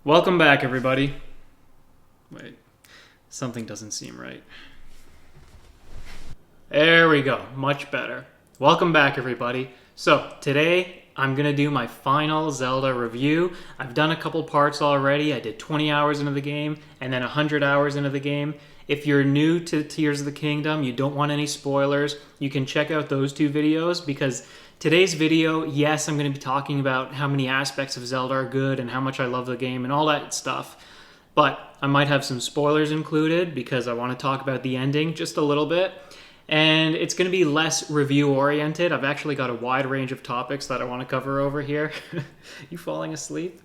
Welcome back, everybody. Wait, something doesn't seem right. There we go, much better. Welcome back, everybody. So, today I'm going to do my final Zelda review. I've done a couple parts already. I did 20 hours into the game and then 100 hours into the game. If you're new to Tears of the Kingdom, you don't want any spoilers, you can check out those two videos because today's video, yes, I'm going to be talking about how many aspects of Zelda are good and how much I love the game and all that stuff. But I might have some spoilers included because I want to talk about the ending just a little bit. And it's going to be less review-oriented. I've actually got a wide range of topics that I want to cover over here. You falling asleep?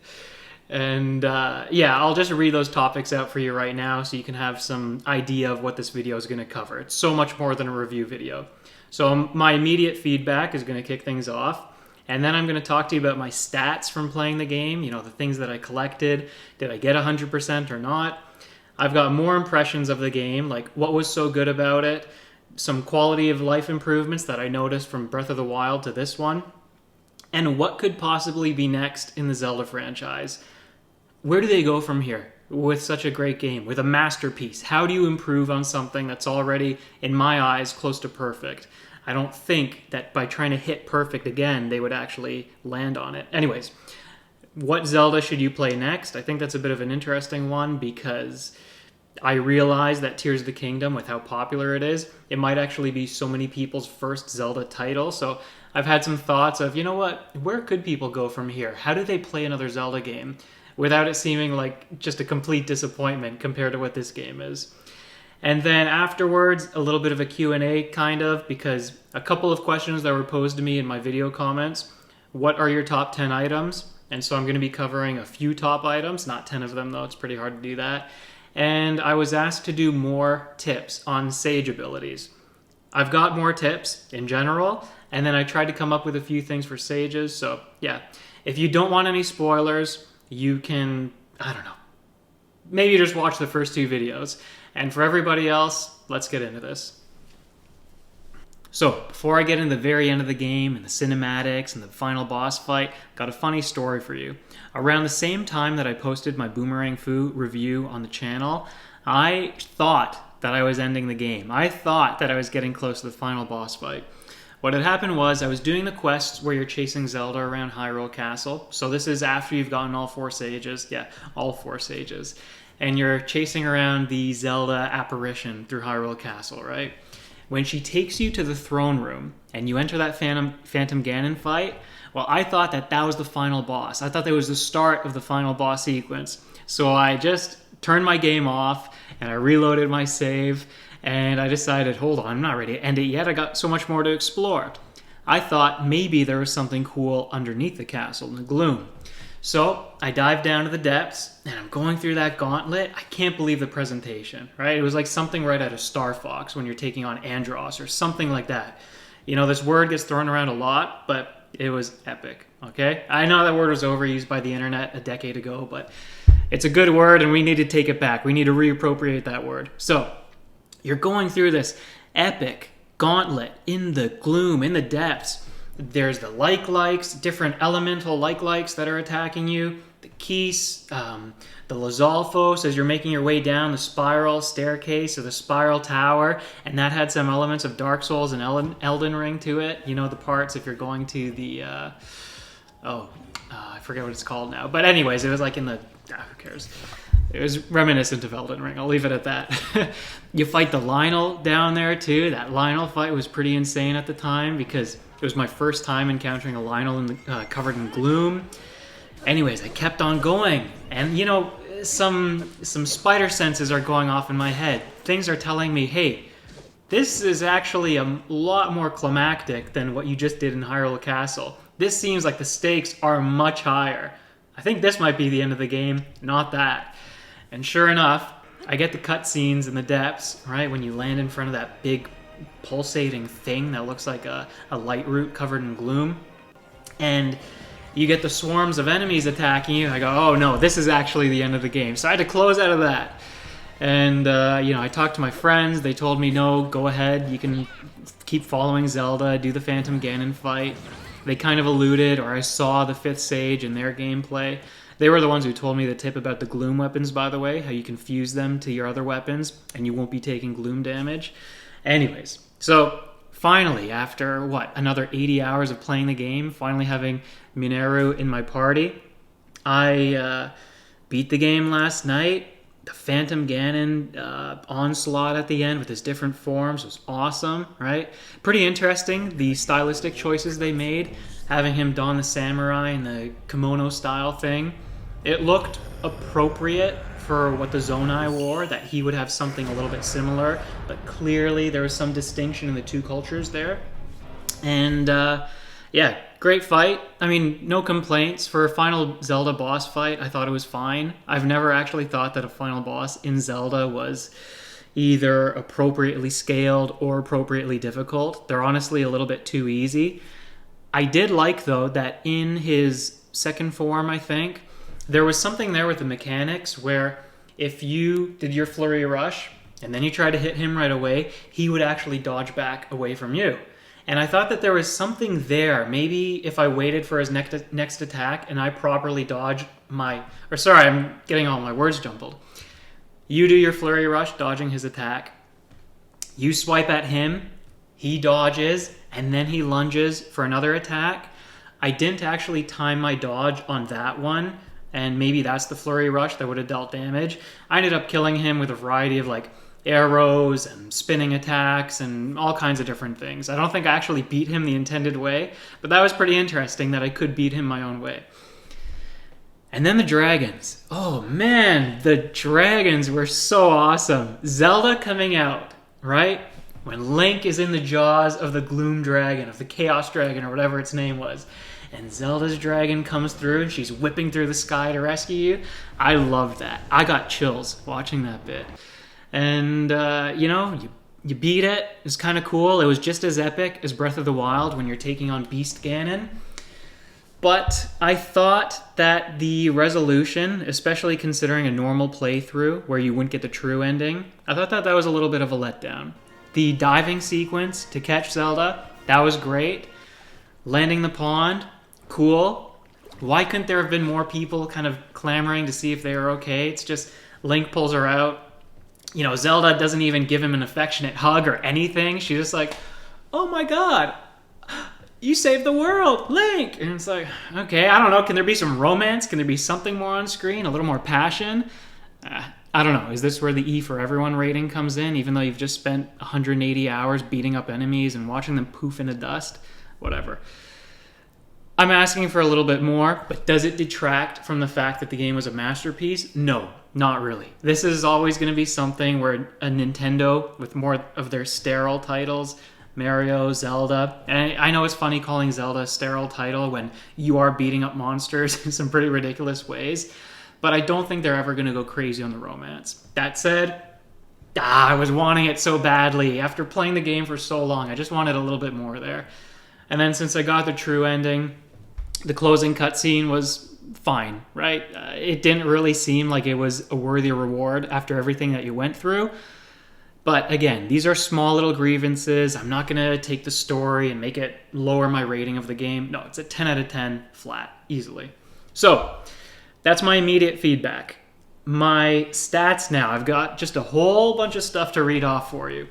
And yeah, I'll just read those topics out for you right now so you can have some idea of what this video is going to cover. It's so much more than a review video. So my immediate feedback is going to kick things off. And then I'm going to talk to you about my stats from playing the game. You know, the things that I collected. Did I get 100% or not? I've got more impressions of the game, like what was so good about it. Some quality of life improvements that I noticed from Breath of the Wild to this one. And what could possibly be next in the Zelda franchise. Where do they go from here with such a great game, with a masterpiece? How do you improve on something that's already, in my eyes, close to perfect? I don't think that by trying to hit perfect again, they would actually land on it. Anyways, what Zelda should you play next? I think that's a bit of an interesting one because I realize that Tears of the Kingdom, with how popular it is, it might actually be so many people's first Zelda title. So I've had some thoughts of, you know what, where could people go from here? How do they play another Zelda game without it seeming like just a complete disappointment compared to what this game is? And then afterwards, a little bit of a Q&A kind of, because a couple of questions that were posed to me in my video comments. What are your top 10 items? And so I'm going to be covering a few top items, not 10 of them though, it's pretty hard to do that. And I was asked to do more tips on sage abilities. I've got more tips in general, and then I tried to come up with a few things for sages. So yeah, if you don't want any spoilers, you can, I don't know, maybe just watch the first two videos. And for everybody else, let's get into this. So, before I get into the very end of the game and the cinematics and the final boss fight, got a funny story for you. Around the same time that I posted my Boomerang Fu review on the channel, I thought that I was ending the game. I thought that I was getting close to the final boss fight. What had happened was I was doing the quests where you're chasing Zelda around Hyrule Castle. So this is after you've gotten all four sages. Yeah, all four sages. And you're chasing around the Zelda apparition through Hyrule Castle, right? When she takes you to the throne room and you enter that Phantom Ganon fight, well, I thought that that was the final boss. I thought that was the start of the final boss sequence. So I just turned my game off and I reloaded my save and I decided, hold on, I'm not ready to end it yet. I got so much more to explore. I thought maybe there was something cool underneath the castle in the gloom. So I dived down to the depths, and I'm going through that gauntlet. I can't believe the presentation, right? It was like something right out of Star Fox when you're taking on Andross or something like that. You know, this word gets thrown around a lot, but it was epic, okay? I know that word was overused by the internet a decade ago, but it's a good word, and we need to take it back. We need to reappropriate that word. So you're going through this epic gauntlet in the gloom, in the depths. There's the likes, different elemental likes that are attacking you, the keys, the Lizalfos as you're making your way down the spiral staircase or the spiral tower, and that had some elements of Dark Souls and Elden Ring to it. You know the parts if you're going to the, I forget what it's called now. But anyways, it was like in the, who cares? It was reminiscent of Elden Ring. I'll leave it at that. You fight the Lionel down there too. That Lionel fight was pretty insane at the time because it was my first time encountering a Lionel in the, covered in gloom. Anyways, I kept on going. And, you know, some spider senses are going off in my head. Things are telling me, hey, this is actually a lot more climactic than what you just did in Hyrule Castle. This seems like the stakes are much higher. I think this might be the end of the game, not that. And sure enough, I get the cutscenes in the depths, right, when you land in front of that big pulsating thing that looks like a light root covered in gloom. And you get the swarms of enemies attacking you. I go, oh no, this is actually the end of the game. So I had to close out of that. And, you know, I talked to my friends. They told me, no, go ahead. You can keep following Zelda, do the Phantom Ganon fight. They kind of alluded, or I saw the 5th Sage in their gameplay. They were the ones who told me the tip about the gloom weapons, by the way, how you can fuse them to your other weapons and you won't be taking gloom damage. Anyways, so finally, after another 80 hours of playing the game, finally having Mineru in my party, I beat the game last night. The Phantom Ganon onslaught at the end with his different forms was awesome, right? Pretty interesting, the stylistic choices they made, having him don the samurai and the kimono style thing. It looked appropriate for what the Zonai wore, that he would have something a little bit similar, but clearly there was some distinction in the two cultures there. And yeah, great fight. I mean, no complaints. For a final Zelda boss fight, I thought it was fine. I've never actually thought that a final boss in Zelda was either appropriately scaled or appropriately difficult. They're honestly a little bit too easy. I did like, though, that in his second form, I think, there was something there with the mechanics where if you did your flurry rush and then you tried to hit him right away, he would actually dodge back away from you. And I thought that there was something there. Maybe if I waited for his next attack and I properly dodged I'm getting all my words jumbled. You do your flurry rush, dodging his attack. You swipe at him, he dodges, and then he lunges for another attack. I didn't actually time my dodge on that one, and maybe that's the flurry rush that would have dealt damage. I ended up killing him with a variety of arrows and spinning attacks and all kinds of different things. I don't think I actually beat him the intended way, but that was pretty interesting that I could beat him my own way. And then the dragons. Oh man, the dragons were so awesome. Zelda coming out, right? When Link is in the jaws of the Gloom Dragon, of the Chaos Dragon, or whatever its name was, and Zelda's dragon comes through and she's whipping through the sky to rescue you. I loved that. I got chills watching that bit. And, you beat it. It was kind of cool. It was just as epic as Breath of the Wild when you're taking on Beast Ganon. But I thought that the resolution, especially considering a normal playthrough where you wouldn't get the true ending, I thought that was a little bit of a letdown. The diving sequence to catch Zelda, that was great. Landing the pond, cool. Why couldn't there have been more people kind of clamoring to see if they were okay? It's just Link pulls her out. Zelda doesn't even give him an affectionate hug or anything. She's just like, oh my god, you saved the world, Link! And it's like, okay, I don't know, can there be some romance? Can there be something more on screen? A little more passion? I don't know, is this where the E for everyone rating comes in, even though you've just spent 180 hours beating up enemies and watching them poof into dust? Whatever. I'm asking for a little bit more, but does it detract from the fact that the game was a masterpiece? No, not really. This is always going to be something where a Nintendo, with more of their sterile titles, Mario, Zelda, and I know it's funny calling Zelda a sterile title when you are beating up monsters in some pretty ridiculous ways, but I don't think they're ever going to go crazy on the romance. That said, I was wanting it so badly. After playing the game for so long, I just wanted a little bit more there. And then since I got the true ending, the closing cutscene was fine, right? It didn't really seem like it was a worthy reward after everything that you went through. But again, these are small little grievances. I'm not going to take the story and make it lower my rating of the game. No, it's a 10 out of 10 flat, easily. So, that's my immediate feedback. My stats now, I've got just a whole bunch of stuff to read off for you.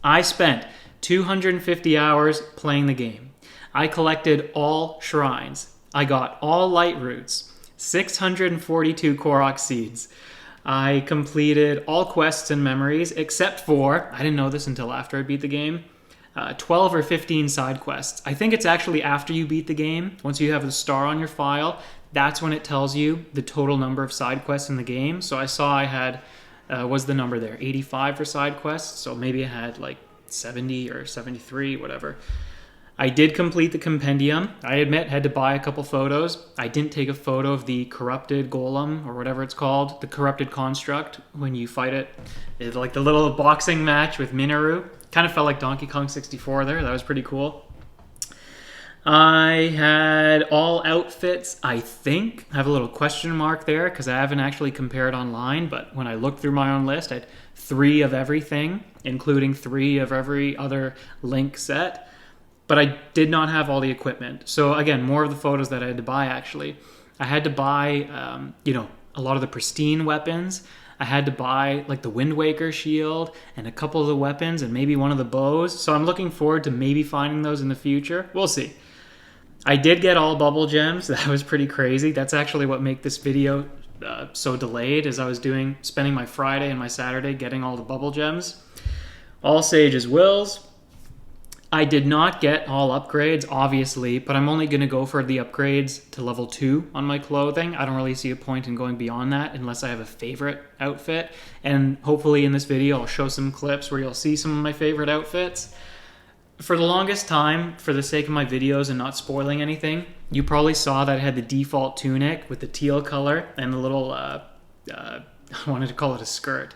I spent 250 hours playing the game. I collected all shrines. I got all light roots, 642 Korok seeds. I completed all quests and memories except for, I didn't know this until after I beat the game, 12 or 15 side quests. I think it's actually after you beat the game, once you have the star on your file, that's when it tells you the total number of side quests in the game. So I saw I had, what's the number there, 85 for side quests, so maybe I had 70 or 73, whatever. I did complete the compendium. I admit, had to buy a couple photos. I didn't take a photo of the corrupted golem, or whatever it's called, the corrupted construct, when you fight it. It's like the little boxing match with Minoru. Kind of felt like Donkey Kong 64 there. That was pretty cool. I had all outfits, I think. I have a little question mark there, because I haven't actually compared online, but when I looked through my own list, I had 3 of everything, including 3 of every other Link set. But I did not have all the equipment. So again, more of the photos that I had to buy, actually. I had to buy, a lot of the pristine weapons. I had to buy like the Wind Waker shield and a couple of the weapons and maybe one of the bows. So I'm looking forward to maybe finding those in the future. We'll see. I did get all bubble gems. That was pretty crazy. That's actually what made this video so delayed, as I was spending my Friday and my Saturday getting all the bubble gems. All Sage's Wills. I did not get all upgrades, obviously, but I'm only going to go for the upgrades to level 2 on my clothing. I don't really see a point in going beyond that unless I have a favorite outfit. And hopefully in this video I'll show some clips where you'll see some of my favorite outfits. For the longest time, for the sake of my videos and not spoiling anything, you probably saw that I had the default tunic with the teal color and the little, I wanted to call it a skirt.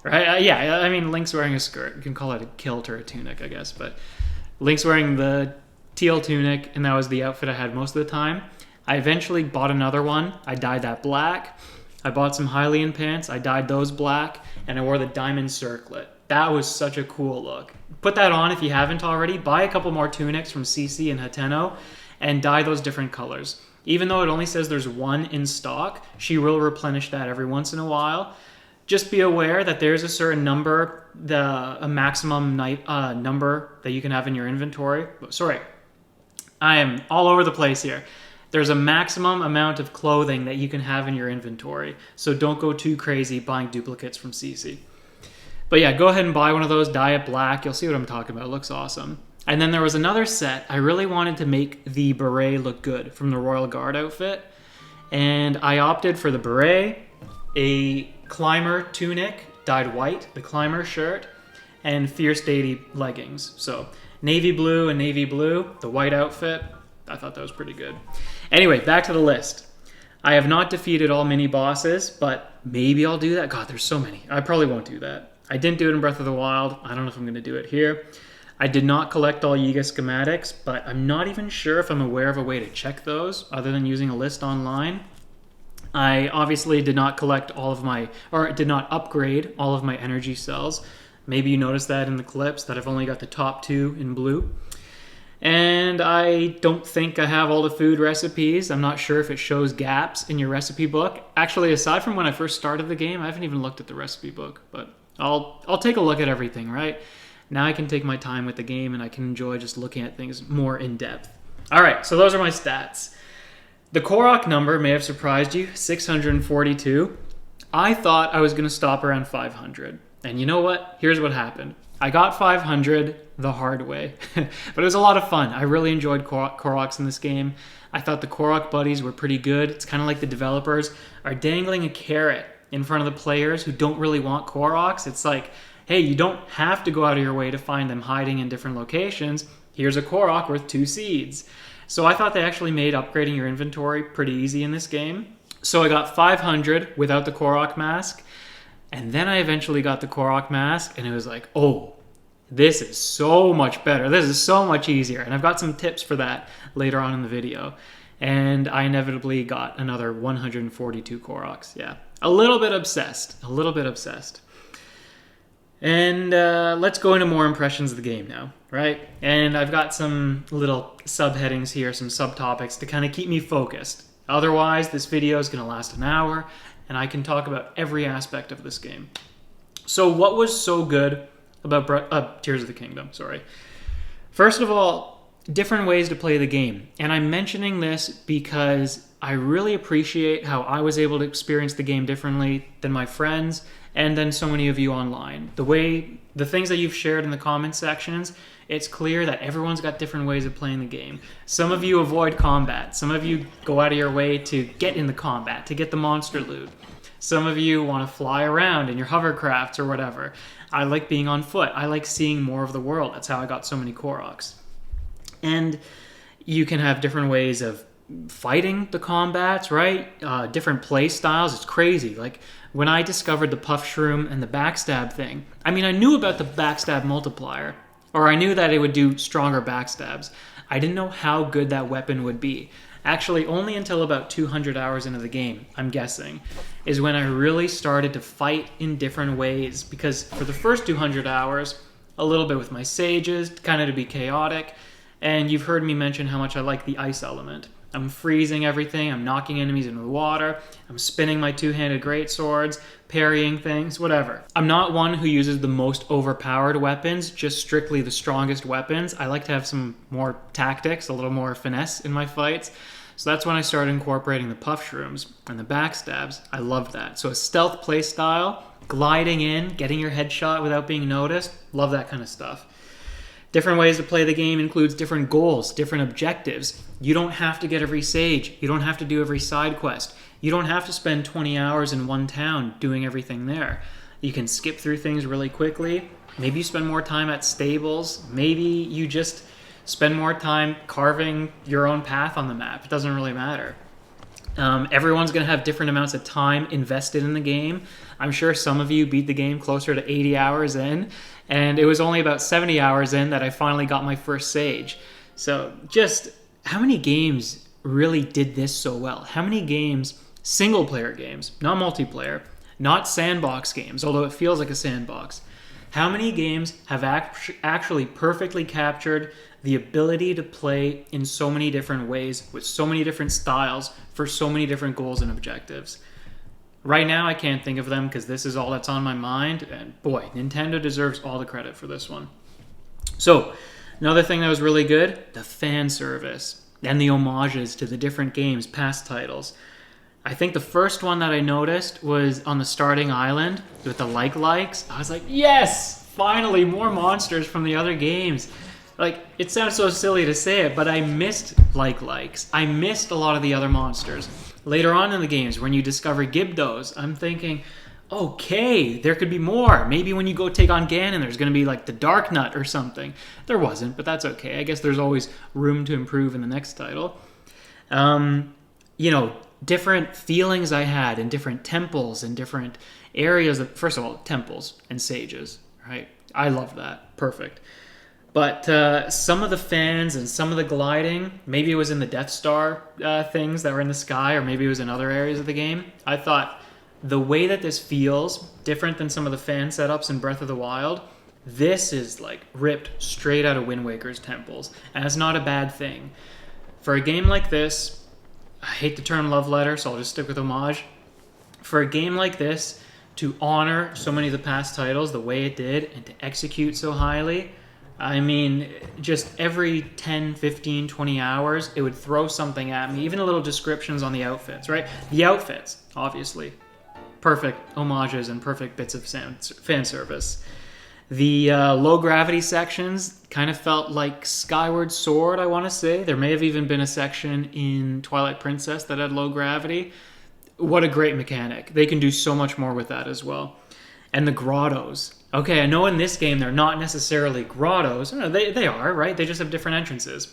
Right? Yeah, I mean, Link's wearing a skirt. You can call it a kilt or a tunic, I guess, but Link's wearing the teal tunic, and that was the outfit I had most of the time. I eventually bought another one. I dyed that black. I bought some Hylian pants. I dyed those black, and I wore the diamond circlet. That was such a cool look. Put that on if you haven't already. Buy a couple more tunics from CC and Hateno, and dye those different colors. Even though it only says there's one in stock, she will replenish that every once in a while. Just be aware that there's a certain number, a maximum number that you can have in your inventory. Sorry, I am all over the place here. There's a maximum amount of clothing that you can have in your inventory, so don't go too crazy buying duplicates from CC. But yeah, go ahead and buy one of those, dye it black. You'll see what I'm talking about. It looks awesome. And then there was another set. I really wanted to make the beret look good from the Royal Guard outfit, and I opted for the beret, a climber tunic dyed white, the climber shirt, and Fierce Deity leggings. So navy blue and navy blue, the white outfit. I thought that was pretty good. Anyway, back to the list. I have not defeated all mini bosses, but maybe I'll do that. God, there's so many. I probably won't do that. I didn't do it in Breath of the Wild. I don't know if I'm going to do it here. I did not collect all Yiga schematics, but I'm not even sure if I'm aware of a way to check those other than using a list online. I obviously did not collect did not upgrade all of my energy cells. Maybe you noticed that in the clips, that I've only got the top 2 in blue. And I don't think I have all the food recipes. I'm not sure if it shows gaps in your recipe book. Actually, aside from when I first started the game, I haven't even looked at the recipe book, but I'll take a look at everything, right? Now I can take my time with the game and I can enjoy just looking at things more in depth. All right, so those are my stats. The Korok number may have surprised you, 642. I thought I was going to stop around 500. And you know what? Here's what happened. I got 500 the hard way. But it was a lot of fun. I really enjoyed Koroks in this game. I thought the Korok buddies were pretty good. It's kind of like the developers are dangling a carrot in front of the players who don't really want Koroks. It's like, hey, you don't have to go out of your way to find them hiding in different locations. Here's a Korok worth 2 seeds. So I thought they actually made upgrading your inventory pretty easy in this game. So I got 500 without the Korok mask. And then I eventually got the Korok mask, and it was like, oh, this is so much better. This is so much easier. And I've got some tips for that later on in the video. And I inevitably got another 142 Koroks. Yeah, a little bit obsessed. And let's go into more impressions of the game now, right? And I've got some little subheadings here, some subtopics to kind of keep me focused. Otherwise, this video is going to last an hour, and I can talk about every aspect of this game. So what was so good about Tears of the Kingdom? First of all, different ways to play the game. And I'm mentioning this because I really appreciate how I was able to experience the game differently than my friends and then so many of you online. The things that you've shared in the comment sections, it's clear that everyone's got different ways of playing the game. Some of you avoid combat. Some of you go out of your way to get in the combat, to get the monster loot. Some of you want to fly around in your hovercrafts or whatever. I like being on foot. I like seeing more of the world. That's how I got so many Koroks. And you can have different ways of fighting the combats, right? Different play styles. It's crazy. Like when I discovered the puff shroom and the backstab thing, I mean, I knew about the backstab multiplier, or I knew that it would do stronger backstabs. I didn't know how good that weapon would be. Actually, only until about 200 hours into the game, I'm guessing, is when I really started to fight in different ways. Because for the first 200 hours, a little bit with my sages, kind of to be chaotic, and you've heard me mention how much I like the ice element. I'm freezing everything. I'm knocking enemies into the water. I'm spinning my two-handed greatswords, parrying things, whatever. I'm not one who uses the most overpowered weapons, just strictly the strongest weapons. I like to have some more tactics, a little more finesse in my fights. So that's when I started incorporating the puff shrooms and the backstabs. I loved that. So a stealth play style, gliding in, getting your headshot without being noticed, love that kind of stuff. Different ways to play the game includes different goals, different objectives. You don't have to get every sage. You don't have to do every side quest. You don't have to spend 20 hours in one town doing everything there. You can skip through things really quickly. Maybe you spend more time at stables. Maybe you just spend more time carving your own path on the map. It doesn't really matter. Everyone's going to have different amounts of time invested in the game. I'm sure some of you beat the game closer to 80 hours in, and it was only about 70 hours in that I finally got my first sage. So just how many games really did this so well? How many games, single player games, not multiplayer, not sandbox games, although it feels like a sandbox, how many games have actually perfectly captured the ability to play in so many different ways, with so many different styles, for so many different goals and objectives? Right now, I can't think of them because this is all that's on my mind. And boy, Nintendo deserves all the credit for this one. So, another thing that was really good, the fan service and the homages to the different games, past titles. I think the first one that I noticed was on the starting island with the likes. I was like, yes, finally, more monsters from the other games. Like, it sounds so silly to say it, but I missed likes. I missed a lot of the other monsters. Later on in the games, when you discover Gibdos, I'm thinking, okay, there could be more. Maybe when you go take on Ganon, there's going to be like the Dark Nut or something. There wasn't, but that's okay. I guess there's always room to improve in the next title. Different feelings I had in different temples and different areas. First of all, temples and sages, right? I love that. Perfect. But some of the fans and some of the gliding, maybe it was in the Death Star things that were in the sky, or maybe it was in other areas of the game. I thought the way that this feels, different than some of the fan setups in Breath of the Wild, this is like ripped straight out of Wind Waker's temples. And it's not a bad thing. For a game like this, I hate the term love letter, so I'll just stick with homage. For a game like this, to honor so many of the past titles the way it did, and to execute so highly, I mean, just every 10, 15, 20 hours, it would throw something at me, even the little descriptions on the outfits, right? The outfits, obviously. Perfect homages and perfect bits of fan service. The low-gravity sections kind of felt like Skyward Sword, I want to say. There may have even been a section in Twilight Princess that had low gravity. What a great mechanic. They can do so much more with that as well. And the grottos. Okay, I know in this game they're not necessarily grottos. No, they are, right? They just have different entrances.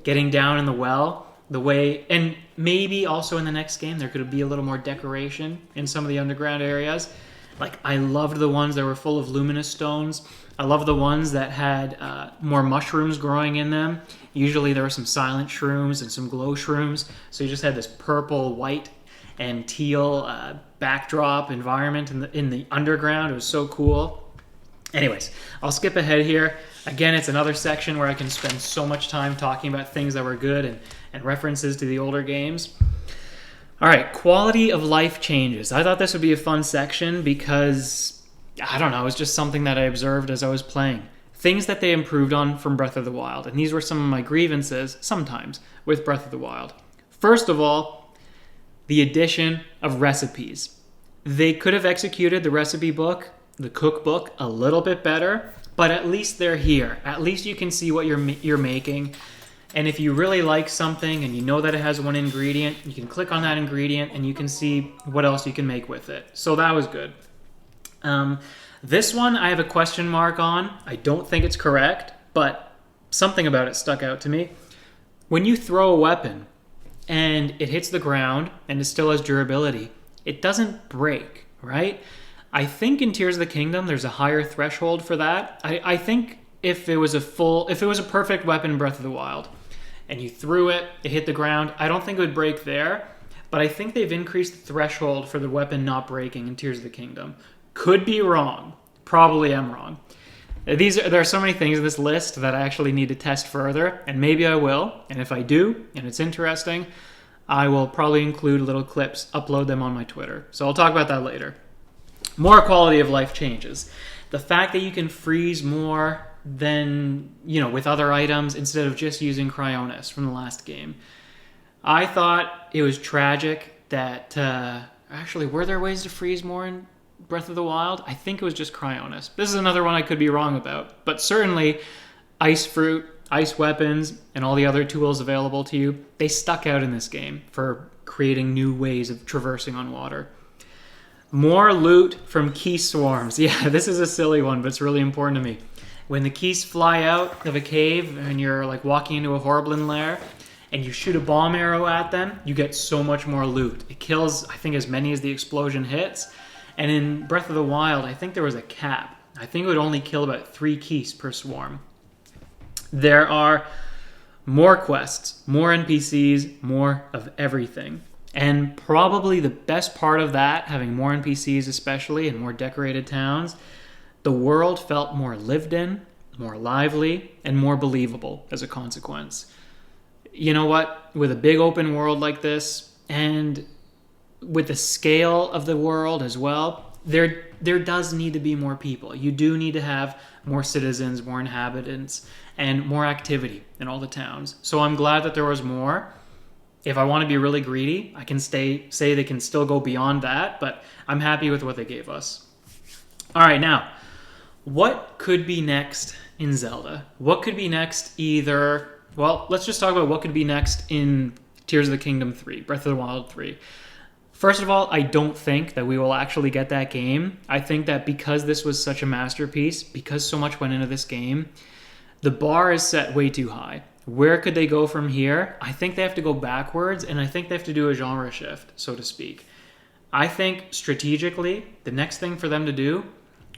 Getting down in the well, the way... And maybe also in the next game there could be a little more decoration in some of the underground areas. Like, I loved the ones that were full of luminous stones. I love the ones that had more mushrooms growing in them. Usually there were some silent shrooms and some glow shrooms. So you just had this purple, white, and teal backdrop environment in the underground. It was so cool. Anyways, I'll skip ahead here. Again, it's another section where I can spend so much time talking about things that were good and references to the older games. All right, quality of life changes. I thought this would be a fun section because, I don't know, it was just something that I observed as I was playing. Things that they improved on from Breath of the Wild. And these were some of my grievances, sometimes, with Breath of the Wild. First of all, the addition of recipes. They could have executed the recipe book, the cookbook, a little bit better, but at least they're here. At least you can see what you're making. And if you really like something and you know that it has one ingredient, you can click on that ingredient and you can see what else you can make with it. So that was good. This one I have a question mark on. I don't think it's correct, but something about it stuck out to me. When you throw a weapon and it hits the ground and it still has durability, it doesn't break, right? I think in Tears of the Kingdom there's a higher threshold for that. I think if it was a perfect weapon in Breath of the Wild and you threw it, it hit the ground, I don't think it would break there, but I think they've increased the threshold for the weapon not breaking in Tears of the Kingdom. Could be wrong. Probably am wrong. There are so many things in this list that I actually need to test further, and maybe I will. And if I do, and it's interesting, I will probably include little clips, upload them on my Twitter. So I'll talk about that later. More quality of life changes. The fact that you can freeze more than, with other items instead of just using Cryonis from the last game. I thought it was tragic that, actually, were there ways to freeze more in Breath of the Wild? I think it was just Cryonis. This is another one I could be wrong about. But certainly, Ice Fruit, Ice Weapons, and all the other tools available to you, they stuck out in this game for creating new ways of traversing on water. More loot from key swarms. Yeah, this is a silly one, but it's really important to me. When the keys fly out of a cave and you're like walking into a Horriblin lair and you shoot a bomb arrow at them, you get so much more loot. It kills, I think, as many as the explosion hits. And in Breath of the Wild, I think there was a cap. I think it would only kill about 3 keys per swarm. There are more quests, more NPCs, more of everything. And probably the best part of that, having more NPCs especially and more decorated towns, the world felt more lived in, more lively, and more believable as a consequence. You know what? With a big open world like this, and with the scale of the world as well, there does need to be more people. You do need to have more citizens, more inhabitants, and more activity in all the towns. So I'm glad that there was more. If I want to be really greedy, I can say they can still go beyond that, but I'm happy with what they gave us. All right, now, what could be next in Zelda? What could be next let's just talk about what could be next in Tears of the Kingdom 3, Breath of the Wild 3. First of all, I don't think that we will actually get that game. I think that because this was such a masterpiece, because so much went into this game, the bar is set way too high. Where could they go from here? I think they have to go backwards, and I think they have to do a genre shift, so to speak. I think strategically, the next thing for them to do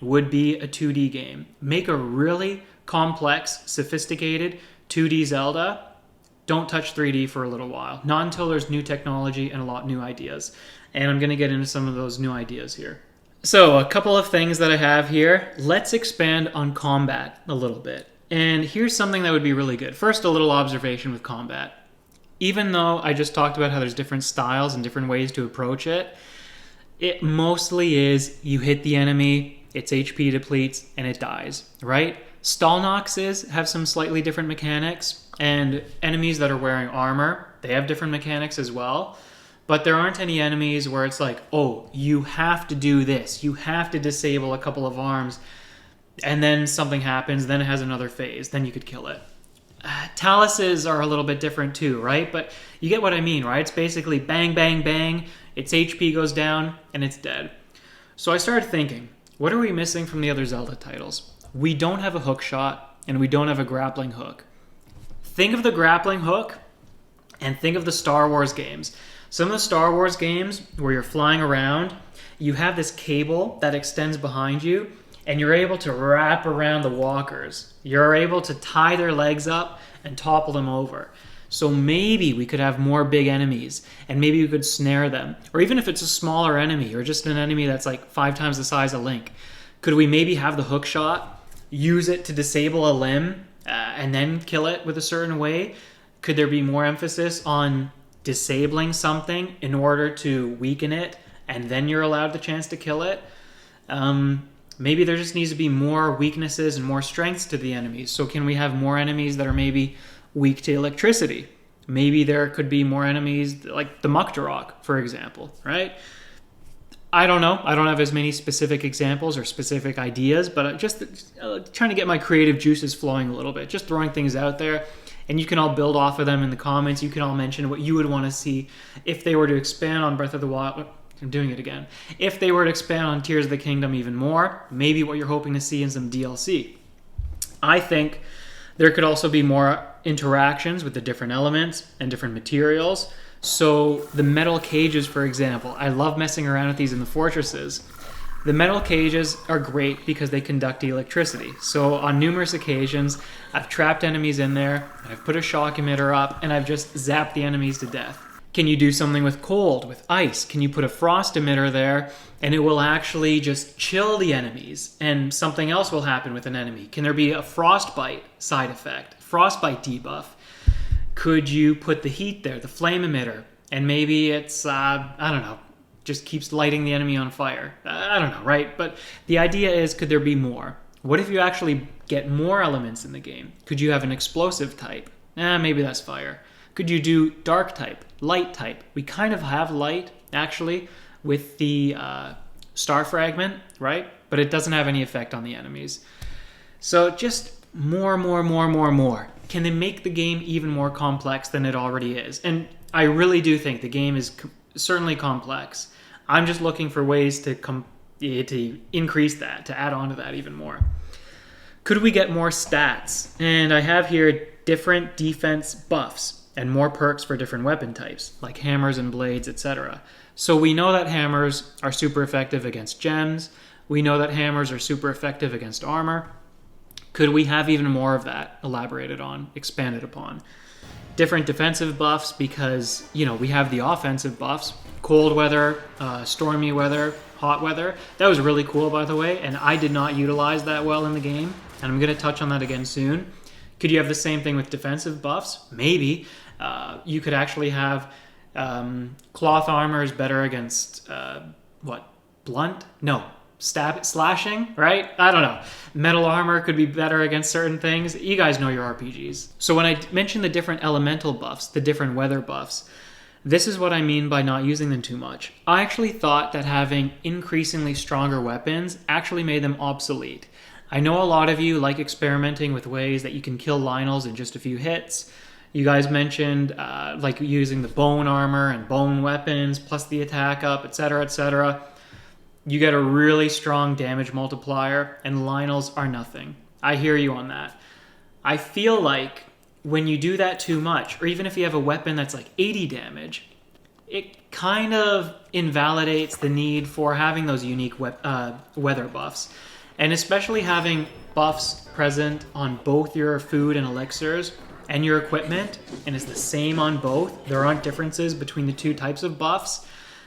would be a 2D game. Make a really complex, sophisticated 2D Zelda. Don't touch 3D for a little while. Not until there's new technology and a lot of new ideas. And I'm going to get into some of those new ideas here. So, a couple of things that I have here. Let's expand on combat a little bit. And here's something that would be really good. First, a little observation with combat. Even though I just talked about how there's different styles and different ways to approach it, it mostly is you hit the enemy, its HP depletes, and it dies, right? Stalnoxes have some slightly different mechanics, and enemies that are wearing armor, they have different mechanics as well. But there aren't any enemies where it's like, oh, you have to do this. You have to disable a couple of arms, and then something happens, then it has another phase, then you could kill it. Taluses are a little bit different too, right? But you get what I mean, right? It's basically bang, bang, bang, its HP goes down, and it's dead. So I started thinking, what are we missing from the other Zelda titles? We don't have a hook shot, and we don't have a grappling hook. Think of the grappling hook, and think of the Star Wars games. Some of the Star Wars games where you're flying around, you have this cable that extends behind you, and you're able to wrap around the walkers. You're able to tie their legs up and topple them over. So maybe we could have more big enemies, and maybe we could snare them. Or even if it's a smaller enemy, or just an enemy that's like 5 times the size of Link, could we maybe have the hook shot, use it to disable a limb, and then kill it with a certain way? Could there be more emphasis on disabling something in order to weaken it, and then you're allowed the chance to kill it? Maybe there just needs to be more weaknesses and more strengths to the enemies. So can we have more enemies that are maybe weak to electricity? Maybe there could be more enemies like the Muktarok, for example, right? I don't know. I don't have as many specific examples or specific ideas, but just trying to get my creative juices flowing a little bit, just throwing things out there. And you can all build off of them in the comments. You can all mention what you would want to see if they were to expand on Breath of the Wild. I'm doing it again. If they were to expand on Tears of the Kingdom even more, maybe what you're hoping to see in some DLC. I think there could also be more interactions with the different elements and different materials. So the metal cages, for example, I love messing around with these in the fortresses. The metal cages are great because they conduct electricity. So on numerous occasions, I've trapped enemies in there, I've put a shock emitter up, and I've just zapped the enemies to death. Can you do something with cold, with ice? Can you put a frost emitter there and it will actually just chill the enemies and something else will happen with an enemy? Can there be a frostbite side effect, frostbite debuff? Could you put the heat there, the flame emitter, and maybe it's, I don't know, just keeps lighting the enemy on fire? I don't know, right? But the idea is, could there be more? What if you actually get more elements in the game? Could you have an explosive type? Maybe that's fire. Could you do dark type, light type? We kind of have light, actually, with the star fragment, right? But it doesn't have any effect on the enemies. So just more. Can they make the game even more complex than it already is? And I really do think the game is certainly complex. I'm just looking for ways to increase that, to add on to that even more. Could we get more stats? And I have here different defense buffs and more perks for different weapon types, like hammers and blades, etc. So we know that hammers are super effective against gems. We know that hammers are super effective against armor. Could we have even more of that elaborated on, expanded upon? Different defensive buffs, because, we have the offensive buffs. Cold weather, stormy weather, hot weather. That was really cool, by the way, and I did not utilize that well in the game, and I'm going to touch on that again soon. Could you have the same thing with defensive buffs? Maybe. You could actually have cloth armor is better against, blunt? No. Slashing, right? I don't know. Metal armor could be better against certain things. You guys know your RPGs. So when I mentioned the different elemental buffs, the different weather buffs, this is what I mean by not using them too much. I actually thought that having increasingly stronger weapons actually made them obsolete. I know a lot of you like experimenting with ways that you can kill Lionels in just a few hits. You guys mentioned like using the bone armor and bone weapons plus the attack up, etc., etc. You get a really strong damage multiplier, and Lionels are nothing. I hear you on that. I feel like when you do that too much, or even if you have a weapon that's like 80 damage, it kind of invalidates the need for having those unique weather buffs. And especially having buffs present on both your food and elixirs and your equipment, and it's the same on both. There aren't differences between the two types of buffs.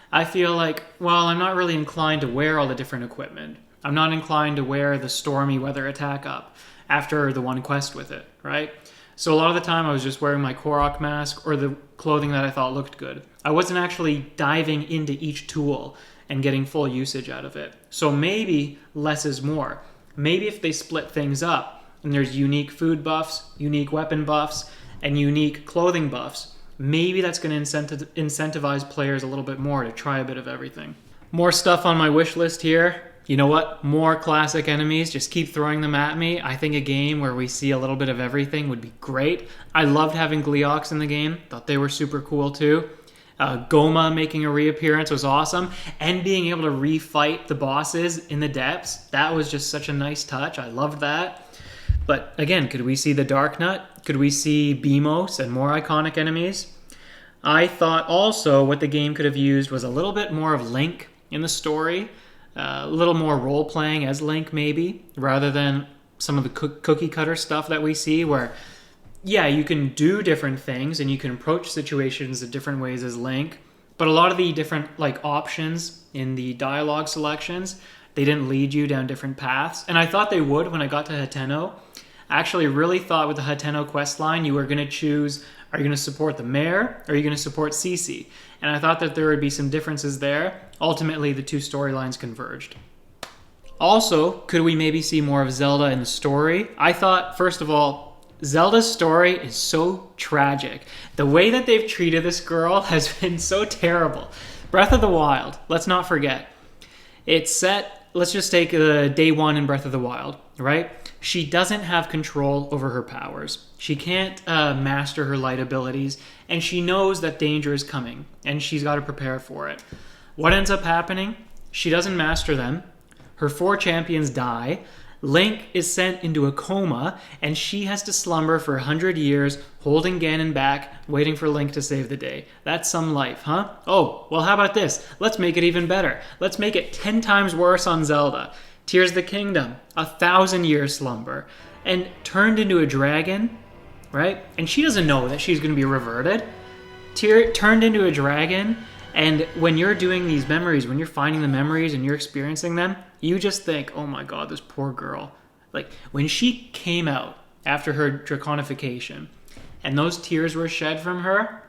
I feel like, I'm not really inclined to wear all the different equipment. I'm not inclined to wear the stormy weather attack up after the one quest with it, right? So a lot of the time I was just wearing my Korok mask or the clothing that I thought looked good. I wasn't actually diving into each tool and getting full usage out of it. So maybe less is more. Maybe if they split things up and there's unique food buffs, unique weapon buffs, and unique clothing buffs, maybe that's going to incentivize players a little bit more to try a bit of everything. More stuff on my wish list here. You know what? More classic enemies. Just keep throwing them at me. I think a game where we see a little bit of everything would be great. I loved having Gleeoks in the game. Thought they were super cool too. Goma making a reappearance was awesome. And being able to refight the bosses in the depths. That was just such a nice touch. I loved that. But again, could we see the Dark Nut? Could we see Beamos and more iconic enemies? I thought also what the game could have used was a little bit more of Link in the story. A little more role-playing as Link, maybe, rather than some of the cookie-cutter stuff that we see where, you can do different things and you can approach situations in different ways as Link, but a lot of the different options in the dialogue selections, they didn't lead you down different paths. And I thought they would when I got to Hateno. I actually really thought with the Hateno quest line, you were going to choose, are you going to support the mayor or are you going to support Cece? And I thought that there would be some differences there. Ultimately, the two storylines converged. Also, could we maybe see more of Zelda in the story? I thought, first of all, Zelda's story is so tragic. The way that they've treated this girl has been so terrible. Breath of the Wild, let's not forget. It's set, let's just take day one in Breath of the Wild, right? She doesn't have control over her powers. She can't master her light abilities, and she knows that danger is coming, and she's got to prepare for it. What ends up happening? She doesn't master them. Her 4 champions die. Link is sent into a coma, and she has to slumber for 100 years, holding Ganon back, waiting for Link to save the day. That's some life, huh? Oh, well, how about this? Let's make it even better. Let's make it 10 times worse on Zelda. Tears of the Kingdom, 1,000-year slumber, and turned into a dragon, right? And she doesn't know that she's going to be reverted. turned into a dragon. And when you're doing these memories, when you're finding the memories and you're experiencing them, you just think, oh my god, this poor girl. Like, when she came out after her draconification and those tears were shed from her,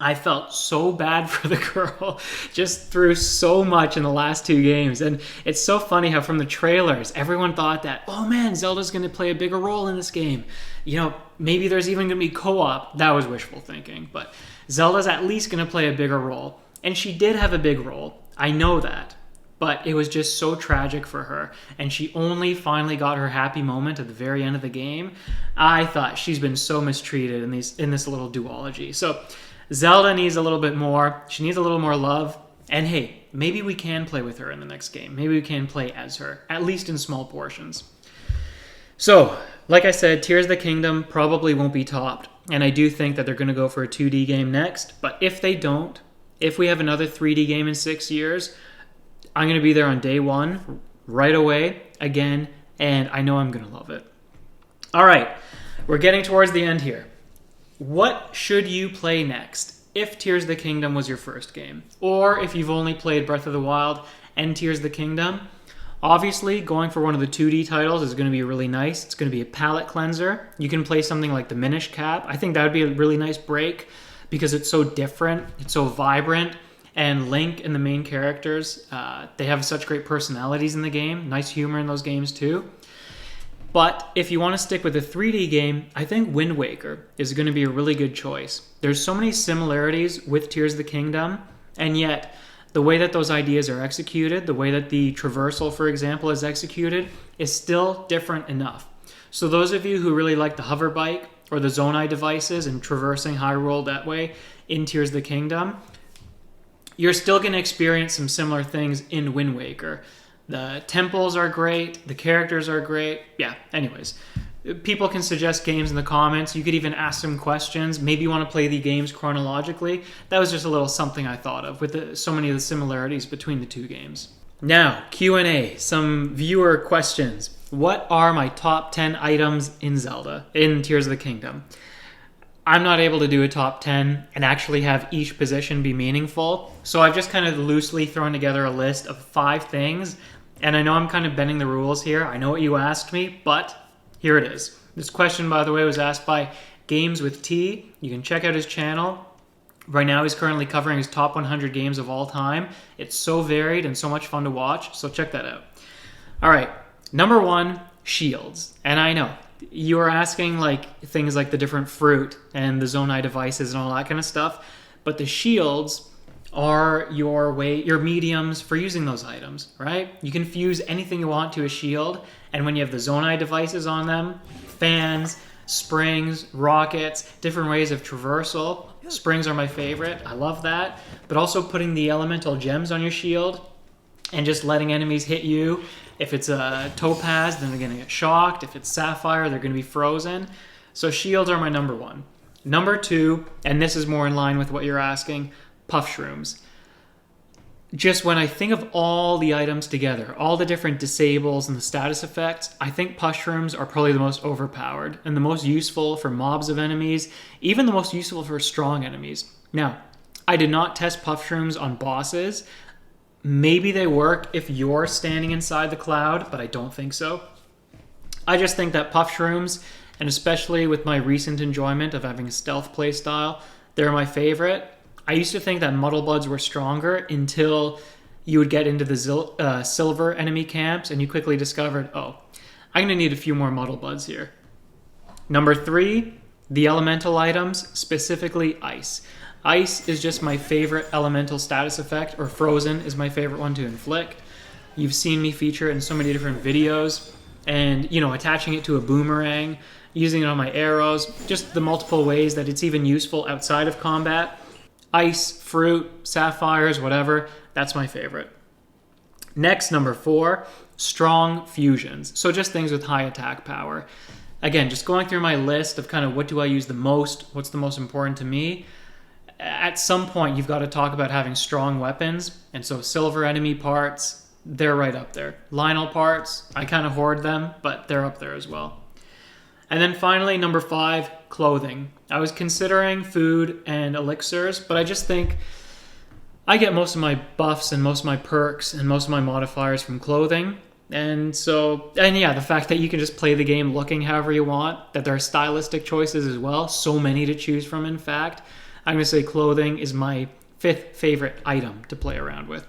I felt so bad for the girl, just through so much in the last 2 games. And it's so funny how from the trailers, everyone thought that, oh man, Zelda's going to play a bigger role in this game. You know, maybe there's even going to be co-op. That was wishful thinking. But Zelda's at least going to play a bigger role. And she did have a big role. I know that. But it was just so tragic for her. And she only finally got her happy moment at the very end of the game. I thought she's been so mistreated in this little duology. So Zelda needs a little bit more. She needs a little more love. And hey, maybe we can play with her in the next game. Maybe we can play as her, at least in small portions. So, like I said, Tears of the Kingdom probably won't be topped. And I do think that they're going to go for a 2D game next. But if they don't, if we have another 3D game in 6 years, I'm going to be there on day 1, right away, again, and I know I'm going to love it. All right, we're getting towards the end here. What should you play next if Tears of the Kingdom was your first game? Or if you've only played Breath of the Wild and Tears of the Kingdom? Obviously, going for one of the 2D titles is going to be really nice. It's going to be a palate cleanser. You can play something like the Minish Cap. I think that would be a really nice break because it's so different, it's so vibrant, and Link and the main characters, they have such great personalities in the game. Nice humor in those games too. But if you want to stick with a 3D game, I think Wind Waker is going to be a really good choice. There's so many similarities with Tears of the Kingdom, and yet the way that those ideas are executed, the way that the traversal, for example, is executed, is still different enough. So those of you who really like the hover bike or the Zonai devices and traversing Hyrule that way in Tears of the Kingdom, you're still going to experience some similar things in Wind Waker. The temples are great. The characters are great. Yeah, anyways. People can suggest games in the comments. You could even ask some questions. Maybe you want to play the games chronologically. That was just a little something I thought of with so many of the similarities between the 2 games. Now, Q&A. Some viewer questions. What are my top 10 items in Zelda, in Tears of the Kingdom? I'm not able to do a top 10 and actually have each position be meaningful. So I've just kind of loosely thrown together a list of 5 things. And I know I'm kind of bending the rules here. I know what you asked me, but here it is. This question, by the way, was asked by Games with T. You can check out his channel. Right now he's currently covering his top 100 games of all time. It's so varied and so much fun to watch, so check that out. All right, number 1, shields. And I know, you are asking like things like the different fruit and the Zonai devices and all that kind of stuff, but the shields are your mediums for using those items, right? You can fuse anything you want to a shield, and when you have the Zonai devices on them, fans, springs, rockets, different ways of traversal. Springs are my favorite. I love that. But also putting the elemental gems on your shield and just letting enemies hit you. If it's a topaz, then they're going to get shocked. If it's sapphire, they're going to be frozen. So shields are my number 1. Number 2, and this is more in line with what you're asking, puff shrooms. Just when I think of all the items together, all the different disables and the status effects, I think puff shrooms are probably the most overpowered and the most useful for mobs of enemies, even the most useful for strong enemies. Now, I did not test puff shrooms on bosses. Maybe they work if you're standing inside the cloud, but I don't think so. I just think that puff shrooms, and especially with my recent enjoyment of having a stealth playstyle, they're my favorite. I used to think that Muddle Buds were stronger until you would get into the silver enemy camps and you quickly discovered, oh, I'm going to need a few more Muddle Buds here. Number 3, the elemental items, specifically ice. Ice is just my favorite elemental status effect, or frozen is my favorite one to inflict. You've seen me feature it in so many different videos, and, you know, attaching it to a boomerang, using it on my arrows, just the multiple ways that it's even useful outside of combat. Ice, fruit, sapphires, whatever, that's my favorite. Next, number 4, strong fusions. So just things with high attack power. Again, just going through my list of kind of what do I use the most, what's the most important to me. At some point, you've got to talk about having strong weapons. And so silver enemy parts, they're right up there. Lionel parts, I kind of hoard them, but they're up there as well. And then finally, number 5, clothing. I was considering food and elixirs, but I just think I get most of my buffs and most of my perks and most of my modifiers from clothing. And yeah, the fact that you can just play the game looking however you want, that there are stylistic choices as well, so many to choose from, in fact. I'm going to say clothing is my 5th favorite item to play around with.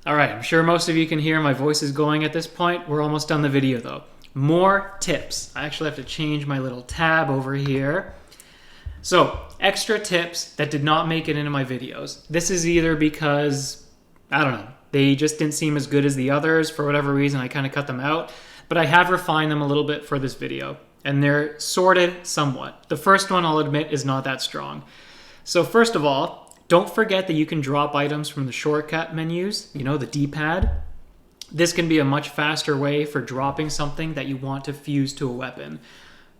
All right, I'm sure most of you can hear my voice is going at this point. We're almost done the video though. More tips. I actually have to change my little tab over here. So, extra tips that did not make it into my videos. This is either because, I don't know, they just didn't seem as good as the others. For whatever reason, I kind of cut them out. But I have refined them a little bit for this video. And they're sorted somewhat. The first one, I'll admit, is not that strong. So first of all, don't forget that you can drop items from the shortcut menus, you know, the D-pad. This can be a much faster way for dropping something that you want to fuse to a weapon.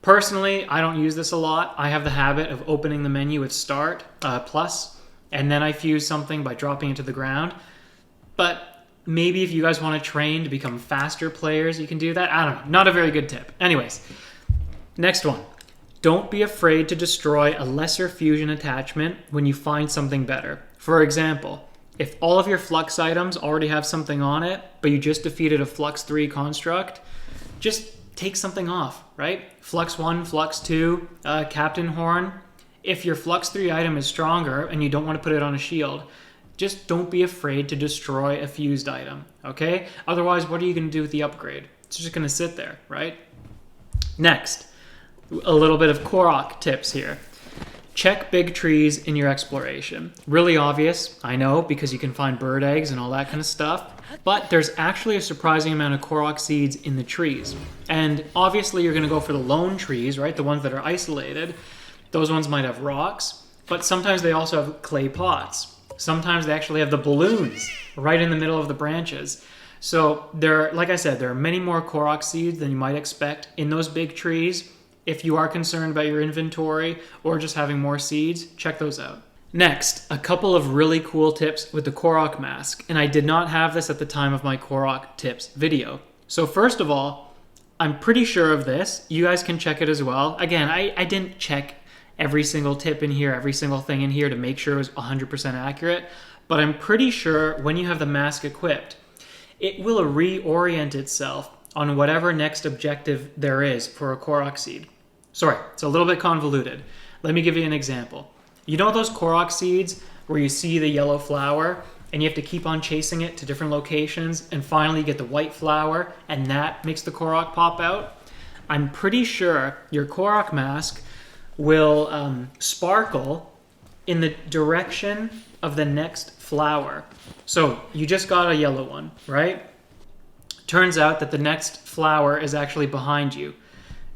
Personally, I don't use this a lot. I have the habit of opening the menu with Start, Plus, and then I fuse something by dropping it to the ground. But maybe if you guys want to train to become faster players, you can do that. I don't know. Not a very good tip. Anyways, next one. Don't be afraid to destroy a lesser fusion attachment when you find something better. For example, if all of your Flux items already have something on it, but you just defeated a Flux 3 construct, just take something off, right? Flux 1, Flux 2, Captain Horn. If your Flux 3 item is stronger and you don't want to put it on a shield, just don't be afraid to destroy a fused item, okay? Otherwise, what are you going to do with the upgrade? It's just going to sit there, right? Next, a little bit of Korok tips here. Check big trees in your exploration. Really obvious, I know, because you can find bird eggs and all that kind of stuff. But there's actually a surprising amount of Korok seeds in the trees. And obviously you're going to go for the lone trees, right? The ones that are isolated. Those ones might have rocks. But sometimes they also have clay pots. Sometimes they actually have the balloons right in the middle of the branches. So like I said, there are many more Korok seeds than you might expect in those big trees. If you are concerned about your inventory or just having more seeds, check those out. Next, a couple of really cool tips with the Korok mask, and I did not have this at the time of my Korok tips video. So first of all, I'm pretty sure of this. You guys can check it as well. Again, I didn't check every single tip in here, every single thing in here to make sure it was 100% accurate, but I'm pretty sure when you have the mask equipped, it will reorient itself on whatever next objective there is for a Korok seed. Sorry, it's a little bit convoluted. Let me give you an example. You know those Korok seeds where you see the yellow flower and you have to keep on chasing it to different locations and finally you get the white flower and that makes the Korok pop out? I'm pretty sure your Korok mask will sparkle in the direction of the next flower. So you just got a yellow one, right? Turns out that the next flower is actually behind you.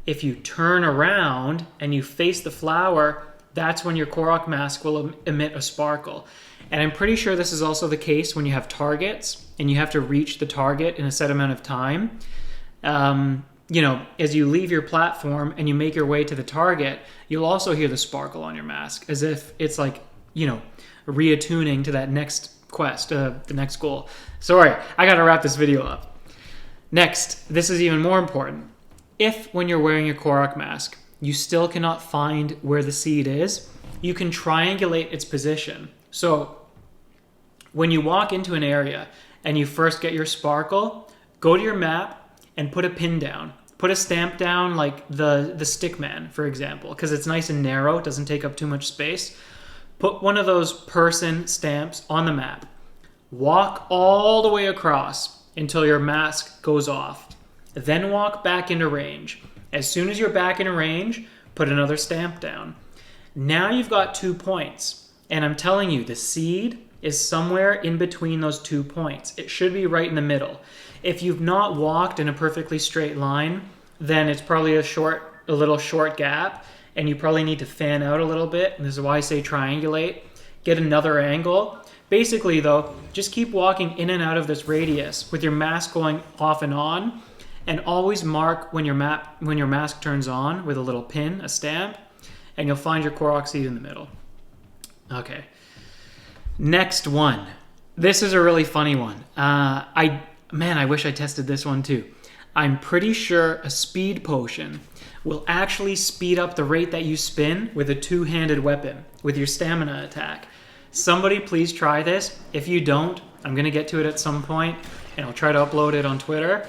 If you turn around and you face the flower, that's when your Korok mask will emit a sparkle. And I'm pretty sure this is also the case when you have targets and you have to reach the target in a set amount of time. You know, as you leave your platform and you make your way to the target, you'll also hear the sparkle on your mask as if it's like, you know, reattuning to that next quest, the next goal. Sorry, I gotta wrap this video up. Next, this is even more important. If, when you're wearing your Korok mask, you still cannot find where the seed is, you can triangulate its position. So, when you walk into an area and you first get your sparkle, go to your map and put a pin down. Put a stamp down like the Stickman, for example, because it's nice and narrow, it doesn't take up too much space. Put one of those person stamps on the map. Walk all the way across until your mask goes off. Then walk back into range. As soon as you're back in range, put another stamp down. Now you've got 2 points. And I'm telling you, the seed is somewhere in between those 2 points. It should be right in the middle. If you've not walked in a perfectly straight line, then it's probably a little short gap, and you probably need to fan out a little bit. And this is why I say triangulate. Get another angle. Basically, though, just keep walking in and out of this radius with your mask going off and on. And always mark when your mask turns on with a little pin, a stamp, and you'll find your Korok seed in the middle. Okay. Next one. This is a really funny one. I wish I tested this one too. I'm pretty sure a speed potion will actually speed up the rate that you spin with a two-handed weapon, with your stamina attack. Somebody please try this. If you don't, I'm going to get to it at some point, and I'll try to upload it on Twitter.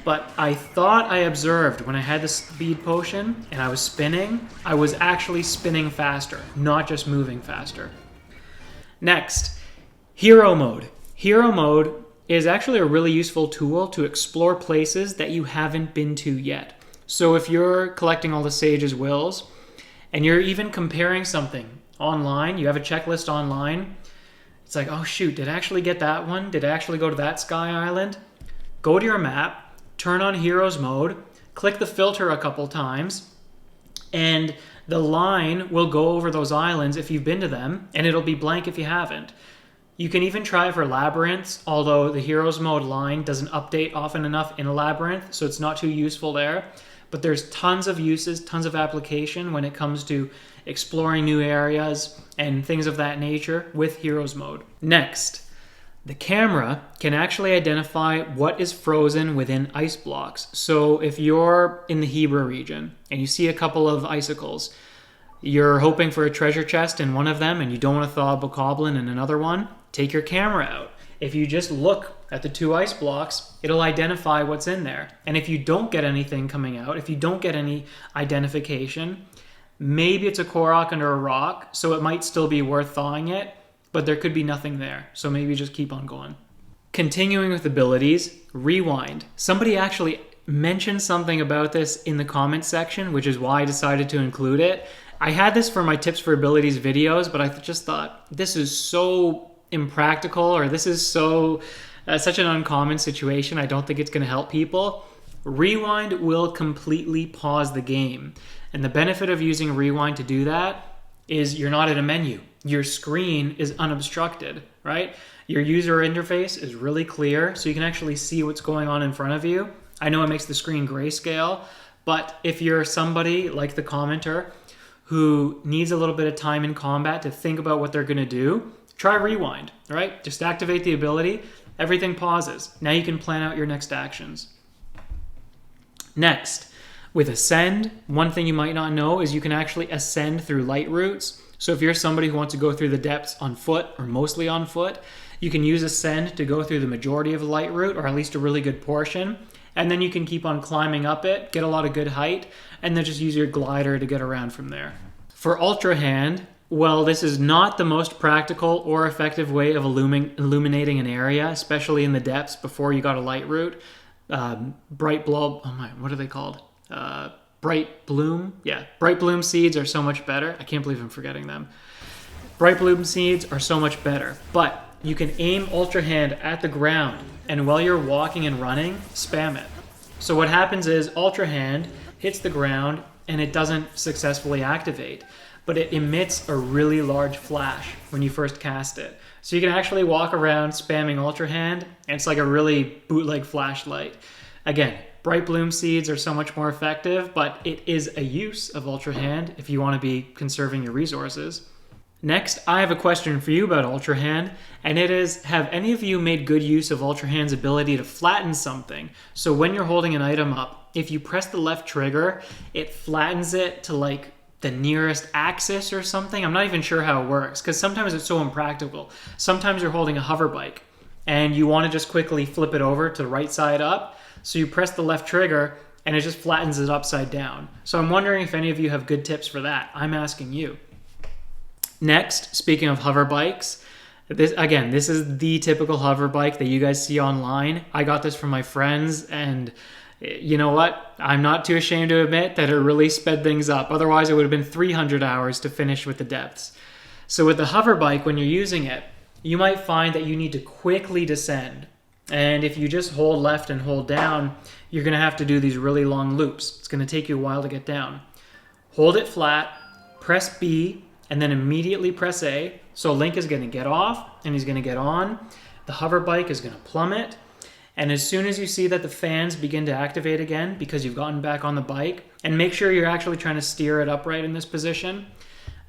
But I thought I observed when I had the speed potion and I was spinning, I was actually spinning faster, not just moving faster. Next, hero mode. Hero mode is actually a really useful tool to explore places that you haven't been to yet. So if you're collecting all the sage's wills and you're even comparing something online, you have a checklist online, it's like, oh shoot, did I actually get that one? Did I actually go to that sky island? Go to your map, turn on heroes mode, click the filter a couple times, and the line will go over those islands if you've been to them, and it'll be blank if you haven't. You can even try for labyrinths, although the heroes mode line doesn't update often enough in a labyrinth, so it's not too useful there. But there's tons of uses, tons of application when it comes to exploring new areas and things of that nature with heroes mode. Next, the camera can actually identify what is frozen within ice blocks. So if you're in the Hebra region and you see a couple of icicles, you're hoping for a treasure chest in one of them and you don't want to thaw a bokoblin in another one, take your camera out. If you just look at the two ice blocks, it'll identify what's in there. And if you don't get anything coming out, if you don't get any identification, maybe it's a Korok under a rock, so it might still be worth thawing it, but there could be nothing there, so maybe just keep on going. Continuing with abilities, rewind. Somebody actually mentioned something about this in the comments section, which is why I decided to include it. I had this for my tips for abilities videos, but I just thought this is so impractical, or this is so such an uncommon situation. I don't think it's going to help people. Rewind will completely pause the game, and the benefit of using rewind to do that is you're not in a menu. Your screen is unobstructed, right? Your user interface is really clear, so you can actually see what's going on in front of you. I know it makes the screen grayscale, but if you're somebody like the commenter who needs a little bit of time in combat to think about what they're going to do, try rewind, right? Just activate the ability, everything pauses. Now you can plan out your next actions. Next, with Ascend, one thing you might not know is you can actually ascend through light routes. So if you're somebody who wants to go through the depths on foot or mostly on foot, you can use Ascend to go through the majority of the light route, or at least a really good portion. And then you can keep on climbing up it, get a lot of good height, and then just use your glider to get around from there. For Ultra Hand, well, this is not the most practical or effective way of illuminating an area, especially in the depths before you got a light route. Bright Bloom, oh my, what are they called? Bright Bloom? Yeah, Bright Bloom seeds are so much better. I can't believe I'm forgetting them. Bright Bloom seeds are so much better, but you can aim Ultra Hand at the ground, and while you're walking and running, spam it. So what happens is Ultra Hand hits the ground and it doesn't successfully activate, but it emits a really large flash when you first cast it. So you can actually walk around spamming Ultra Hand, and it's like a really bootleg flashlight. Again, Bright Bloom seeds are so much more effective, but it is a use of Ultra Hand if you want to be conserving your resources. Next, I have a question for you about Ultra Hand, and it is, have any of you made good use of Ultra Hand's ability to flatten something? So when you're holding an item up, if you press the left trigger, it flattens it to like the nearest axis or something. I'm not even sure how it works, because sometimes it's so impractical. Sometimes you're holding a hover bike, and you want to just quickly flip it over to the right side up, so you press the left trigger, and it just flattens it upside down. So I'm wondering if any of you have good tips for that. I'm asking you. Next, speaking of hover bikes, this is the typical hover bike that you guys see online. I got this from my friends, and you know what? I'm not too ashamed to admit that it really sped things up. Otherwise, it would have been 300 hours to finish with the depths. So with the hover bike, when you're using it, you might find that you need to quickly descend. And if you just hold left and hold down, you're going to have to do these really long loops. It's going to take you a while to get down. Hold it flat, press B, and then immediately press A. So Link is going to get off, and he's going to get on. The hover bike is going to plummet. And as soon as you see that the fans begin to activate again, because you've gotten back on the bike, and make sure you're actually trying to steer it upright in this position,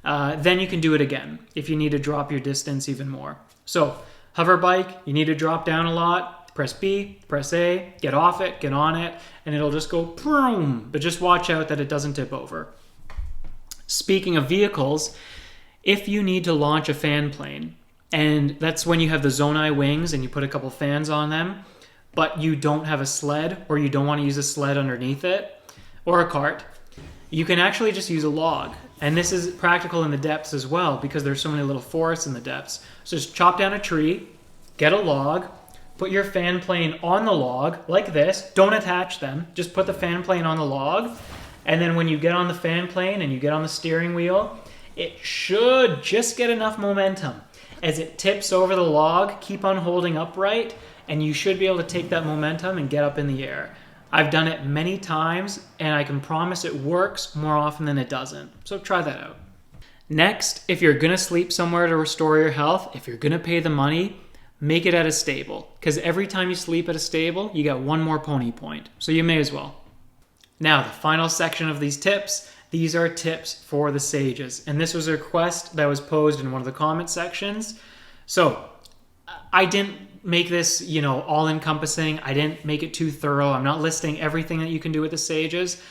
then you can do it again if you need to drop your distance even more. So hover bike, you need to drop down a lot. press B, press A, get off it, get on it, and it'll just go boom. But just watch out that it doesn't tip over. Speaking of vehicles, if you need to launch a fan plane, and that's when you have the Zonai wings and you put a couple fans on them, but you don't have a sled or you don't want to use a sled underneath it or a cart, you can actually just use a log. And this is practical in the depths as well because there's so many little forests in the depths. So just chop down a tree, get a log, put your fan plane on the log like this. Don't attach them. Just put the fan plane on the log. And then when you get on the fan plane and you get on the steering wheel, it should just get enough momentum. As it tips over the log, keep on holding upright, and you should be able to take that momentum and get up in the air. I've done it many times, and I can promise it works more often than it doesn't. So try that out. Next, if you're going to sleep somewhere to restore your health, if you're going to pay the money, make it at a stable. Because every time you sleep at a stable, you get one more pony point. So you may as well. Now, the final section of these tips. These are tips for the sages. And this was a request that was posed in one of the comment sections. So I didn't make this, all-encompassing. I didn't make it too thorough. I'm not listing everything that you can do with the sages.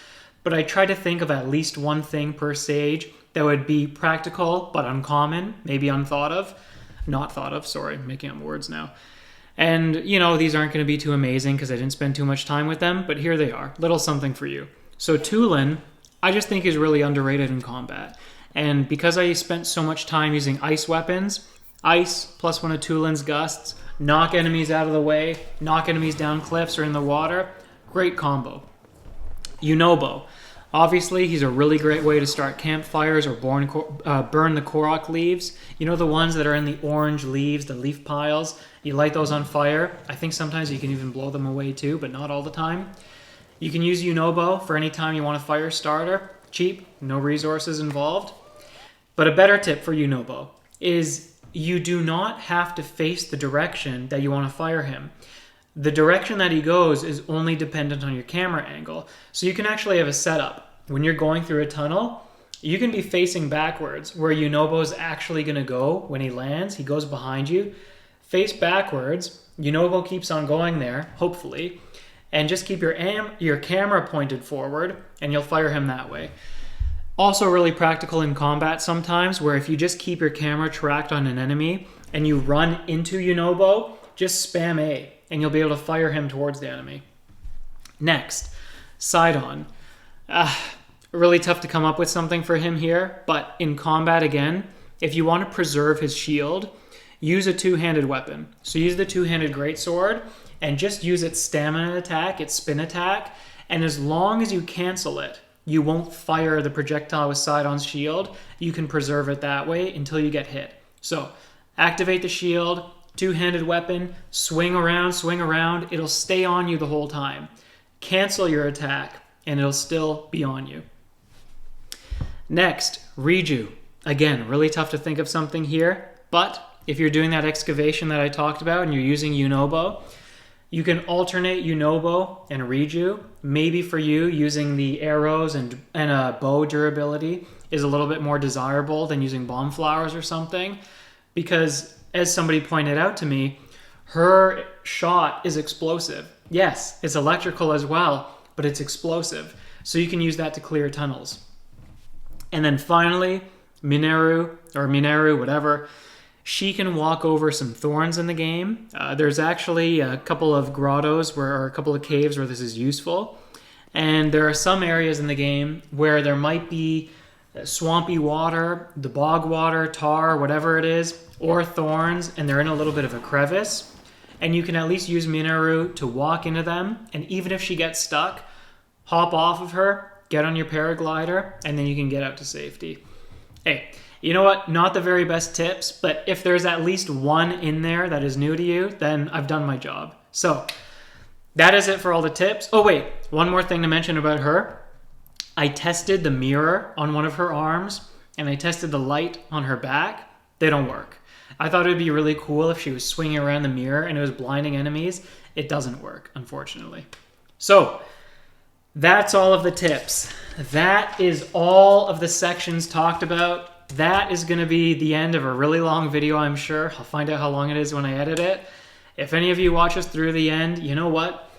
But I tried to think of at least one thing per sage that would be practical but uncommon, maybe unthought of. Not thought of, sorry, making up words now. And, these aren't going to be too amazing because I didn't spend too much time with them. But here they are. Little something for you. So Tulin, I just think is really underrated in combat. And because I spent so much time using ice weapons, ice plus one of Tulin's gusts, knock enemies out of the way, knock enemies down cliffs or in the water, great combo. Yunobo. Obviously, he's a really great way to start campfires or burn the korok leaves. You know the ones that are in the orange leaves, the leaf piles? You light those on fire. I think sometimes you can even blow them away too, but not all the time. You can use Yunobo for any time you want a fire starter. Cheap, no resources involved. But a better tip for Yunobo is you do not have to face the direction that you want to fire him. The direction that he goes is only dependent on your camera angle. So you can actually have a setup. When you're going through a tunnel, you can be facing backwards where Yunobo's actually going to go when he lands. He goes behind you. Face backwards. Yunobo keeps on going there, hopefully. And just keep your camera pointed forward, and you'll fire him that way. Also really practical in combat sometimes, where if you just keep your camera tracked on an enemy, and you run into Yunobo, just spam A, and you'll be able to fire him towards the enemy. Next, Sidon. Really tough to come up with something for him here, but in combat again, if you want to preserve his shield, use a two-handed weapon. So use the two-handed greatsword, and just use its stamina attack, its spin attack, and as long as you cancel it, you won't fire the projectile with Sidon's shield. You can preserve it that way until you get hit. So, activate the shield, two-handed weapon, swing around, it'll stay on you the whole time. Cancel your attack, and it'll still be on you. Next, Riju. Again, really tough to think of something here, but if you're doing that excavation that I talked about and you're using Yunobo, you can alternate Yunobo and Riju. Maybe for you, using the arrows and a bow durability is a little bit more desirable than using bomb flowers or something. Because, as somebody pointed out to me, her shot is explosive. Yes, it's electrical as well, but it's explosive. So you can use that to clear tunnels. And then finally, Mineru, whatever. She can walk over some thorns in the game. There's actually a couple of grottos or a couple of caves where this is useful. And there are some areas in the game where there might be swampy water, the bog water, tar, whatever it is, or thorns, and they're in a little bit of a crevice. And you can at least use Mineru to walk into them. And even if she gets stuck, hop off of her, get on your paraglider, and then you can get out to safety. Hey, you know what? Not the very best tips, but if there's at least one in there that is new to you, then I've done my job. So that is it for all the tips. Oh wait, one more thing to mention about her. I tested the mirror on one of her arms, and I tested the light on her back. They don't work. I thought it would be really cool if she was swinging around the mirror and it was blinding enemies. It doesn't work, unfortunately. So that's all of the tips. That is all of the sections talked about. That is going to be the end of a really long video, I'm sure. I'll find out how long it is when I edit it. If any of you watch us through the end, you know what?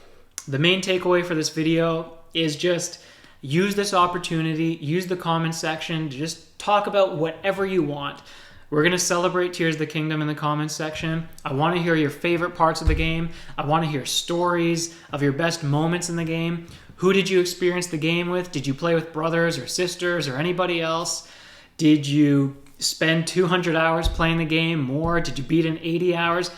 The main takeaway for this video is just use this opportunity, use the comment section to just talk about whatever you want. We're going to celebrate Tears of the Kingdom in the comments section. I want to hear your favorite parts of the game. I want to hear stories of your best moments in the game. Who did you experience the game with? Did you play with brothers or sisters or anybody else? Did you spend 200 hours playing the game more? Did you beat in 80 hours?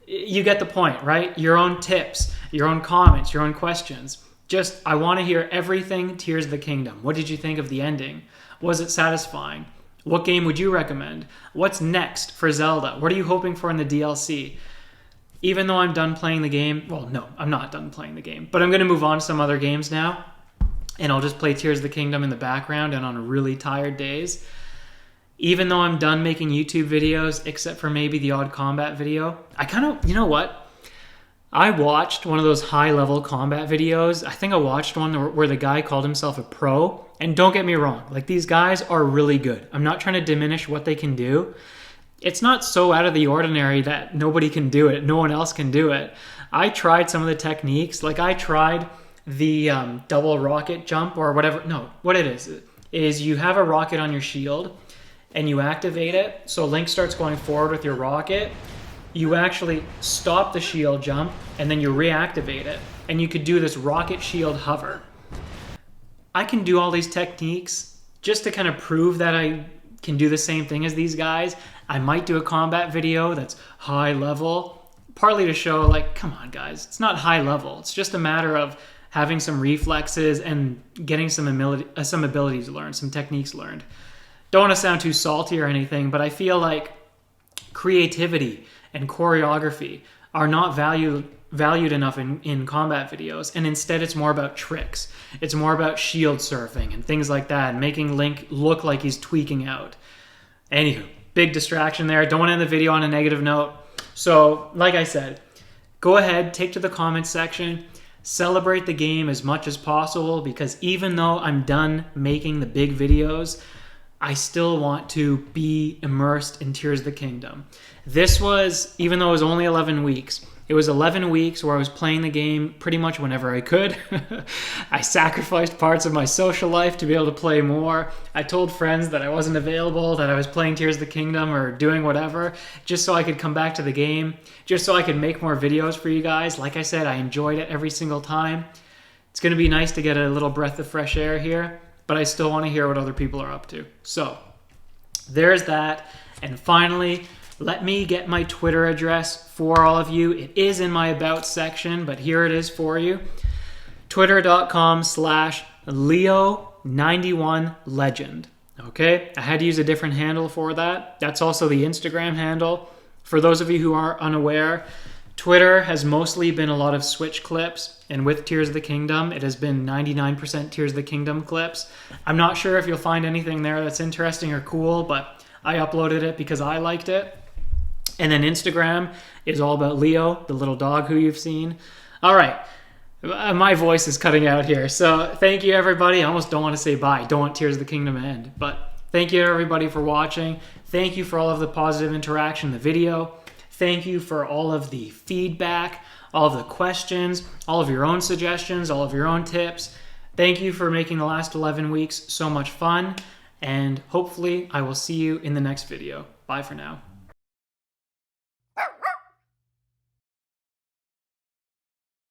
You get the point, right? Your own tips, your own comments, your own questions. Just, I want to hear everything Tears of the Kingdom. What did you think of the ending? Was it satisfying? What game would you recommend? What's next for Zelda? What are you hoping for in the DLC? Even though I'm done playing the game, well, no, I'm not done playing the game, but I'm going to move on to some other games now, and I'll just play Tears of the Kingdom in the background and on really tired days. Even though I'm done making YouTube videos, except for maybe the odd combat video, I kind of, you know what? I watched one of those high-level combat videos. I think I watched one where the guy called himself a pro. And don't get me wrong, like, these guys are really good. I'm not trying to diminish what they can do. It's not so out of the ordinary that nobody can do it. No one else can do it. I tried some of the techniques. Like, I tried the double rocket jump or whatever. No, what it is you have a rocket on your shield and you activate it. So Link starts going forward with your rocket. You actually stop the shield jump and then you reactivate it. And you could do this rocket shield hover. I can do all these techniques just to kind of prove that I can do the same thing as these guys. I might do a combat video that's high level, partly to show, like, come on guys, it's not high level. It's just a matter of having some reflexes and getting some abilities learned, some techniques learned. Don't want to sound too salty or anything, but I feel like creativity and choreography are not valued enough in combat videos, and instead it's more about tricks. It's more about shield surfing and things like that, and making Link look like he's tweaking out. Anywho, big distraction there. Don't want to end the video on a negative note. So, like I said, go ahead, take to the comments section, celebrate the game as much as possible, because even though I'm done making the big videos, I still want to be immersed in Tears of the Kingdom. This was, even though it was only 11 weeks, it was 11 weeks where I was playing the game pretty much whenever I could. I sacrificed parts of my social life to be able to play more. I told friends that I wasn't available, that I was playing Tears of the Kingdom or doing whatever, just so I could come back to the game, just so I could make more videos for you guys. Like I said, I enjoyed it every single time. It's going to be nice to get a little breath of fresh air here, but I still want to hear what other people are up to. So, there's that. And finally, let me get my Twitter address for all of you. It is in my About section, but here it is for you. Twitter.com/Leo91Legend. Okay? I had to use a different handle for that. That's also the Instagram handle. For those of you who are unaware, Twitter has mostly been a lot of Switch clips, and with Tears of the Kingdom, it has been 99% Tears of the Kingdom clips. I'm not sure if you'll find anything there that's interesting or cool, but I uploaded it because I liked it. And then Instagram is all about Leo, the little dog who you've seen. All right. My voice is cutting out here. So thank you, everybody. I almost don't want to say bye. Don't want Tears of the Kingdom to end. But thank you, everybody, for watching. Thank you for all of the positive interaction in the video. Thank you for all of the feedback, all of the questions, all of your own suggestions, all of your own tips. Thank you for making the last 11 weeks so much fun. And hopefully I will see you in the next video. Bye for now.